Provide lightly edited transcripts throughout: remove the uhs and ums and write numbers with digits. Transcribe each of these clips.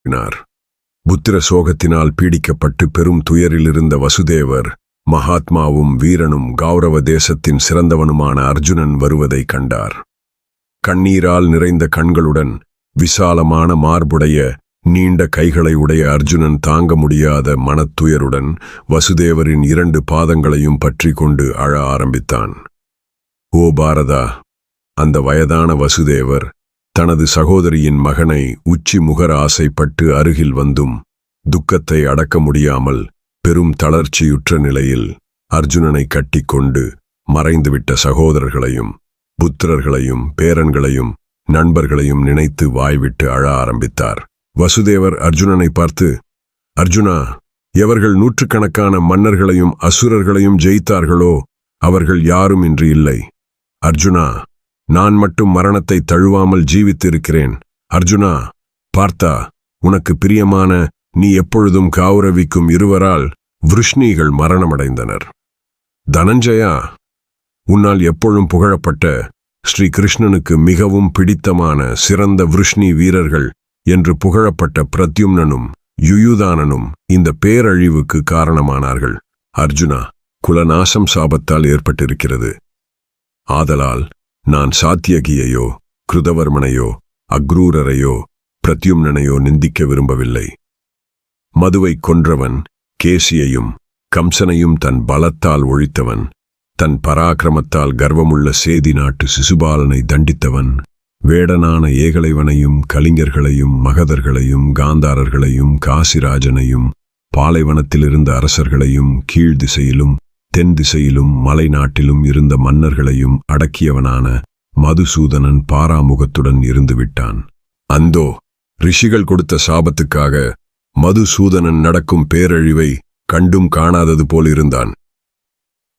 கூறினார். புத்திர சோகத்தினால் பீடிக்கப்பட்டு பெரும் துயரிலிருந்த வசுதேவர் மகாத்மாவும் வீரனும் கௌரவ தேசத்தின் சிறந்தவனுமான அர்ஜுனன் வருவதை கண்டார். கண்ணீரால் நிறைந்த கண்களுடன் விசாலமான மார்புடைய நீண்ட கைகளை உடைய அர்ஜுனன் தாங்க முடியாத மனத்துயருடன் வசுதேவரின் 2 பாதங்களையும் பற்றி கொண்டு அழ ஆரம்பித்தான். ஓ பாரதா! அந்த வயதான வசுதேவர் தனது சகோதரியின் மகனை உச்சி முகர ஆசைப்பட்டு அருகில் வந்தும் துக்கத்தை அடக்க முடியாமல் பெரும் தளர்ச்சியுற்ற நிலையில் அர்ஜுனனை கட்டிக்கொண்டு மறைந்துவிட்ட சகோதரர்களையும் புத்திரர்களையும் பேரன்களையும் நண்பர்களையும் நினைத்து வாய்விட்டு அழ ஆரம்பித்தார். வசுதேவர் அர்ஜுனனை பார்த்து, அர்ஜுனா, எவர்கள் 100கணக்கான மன்னர்களையும் அசுரர்களையும் ஜெயித்தார்களோ அவர்கள் யாரும் இன்று இல்லை. அர்ஜுனா, நான் மட்டும் மரணத்தை தழுவாமல் ஜீவித்திருக்கிறேன். அர்ஜுனா, பார்த்தா, உனக்கு பிரியமான நீ எப்பொழுதும் கௌரவிக்கும் இருவரால் விருஷ்ணிகள் மரணமடைந்தனர். தனஞ்சயா, உன்னால் எப்பொழுதும் புகழப்பட்ட ஸ்ரீ கிருஷ்ணனுக்கு மிகவும் பிடித்தமான சிறந்த விருஷ்ணி வீரர்கள் என்று புகழப்பட்ட பிரத்யும்னனும் யுயுதானனும் இந்த பேரழிவுக்கு காரணமானார்கள். அர்ஜுனா, குலநாசம் சாபத்தால் ஏற்பட்டிருக்கிறது. ஆதலால் நான் சாத்தியகியையோ கிருதவர்மனையோ அக்ரூரரையோ பிரத்யும்னனையோ நிந்திக்க விரும்பவில்லை. மதுவை கொன்றவன், கேசியையும் கம்சனையும் தன் பலத்தால் ஒழித்தவன், தன் பராக்கிரமத்தால் கர்வமுள்ள சேதி நாட்டு சிசுபாலனை தண்டித்தவன், வேடனான ஏகலைவனையும் கலிங்கர்களையும் மகதர்களையும் காந்தாரர்களையும் காசிராஜனையும் பாலைவனத்திலிருந்த அரசர்களையும் கீழ் திசையிலும் தென் திசையிலும் மலை நாட்டிலும் இருந்த மன்னர்களையும் அடக்கியவனான மதுசூதனன் பாராமுகத்துடன் இருந்துவிட்டான். அந்தோ, ரிஷிகள் கொடுத்த சாபத்துக்காக மதுசூதனன் நடக்கும் பேரழிவை கண்டும் காணாதது போலிருந்தான்.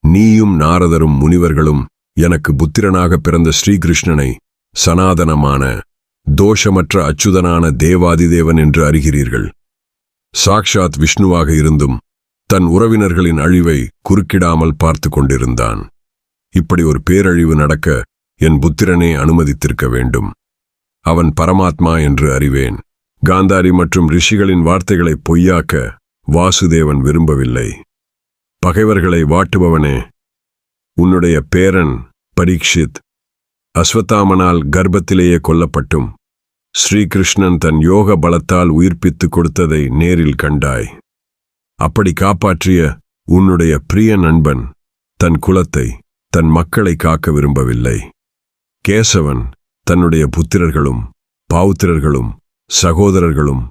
நீயும் நாரதரும் முனிவர்களும் எனக்கு புத்திரனாக பிறந்த ஸ்ரீகிருஷ்ணனை சனாதனமான தோஷமற்ற அச்சுதனான தேவாதிதேவன் என்று அறிகிறீர்கள். சாக்ஷாத் விஷ்ணுவாக இருந்தும் தன் உறவினர்களின் அழிவை குறுக்கிடாமல் பார்த்து கொண்டிருந்தான். இப்படி ஒரு பேரழிவு நடக்க என் புத்திரனே அனுமதித்திருக்க வேண்டும். அவன் பரமாத்மா என்று அறிவேன். காந்தாரி மற்றும் ரிஷிகளின் வார்த்தைகளை பொய்யாக்க வாசுதேவன் விரும்பவில்லை. பகைவர்களை வாட்டுபவனே, உன்னுடைய பேரன் பரீட்சித் அஸ்வத்தாமனால் கர்ப்பத்திலேயே கொல்லப்பட்டும் ஸ்ரீகிருஷ்ணன் தன் யோக பலத்தால் உயிர்ப்பித்து கொடுத்ததை நேரில் கண்டாய். அப்படி காப்பாற்றிய உன்னுடைய பிரிய நண்பன் தன் குலத்தை தன் மக்களை காக்க விரும்பவில்லை. கேசவன் தன்னுடைய புத்திரர்களும் பௌத்திரர்களும் சகோதரர்களும்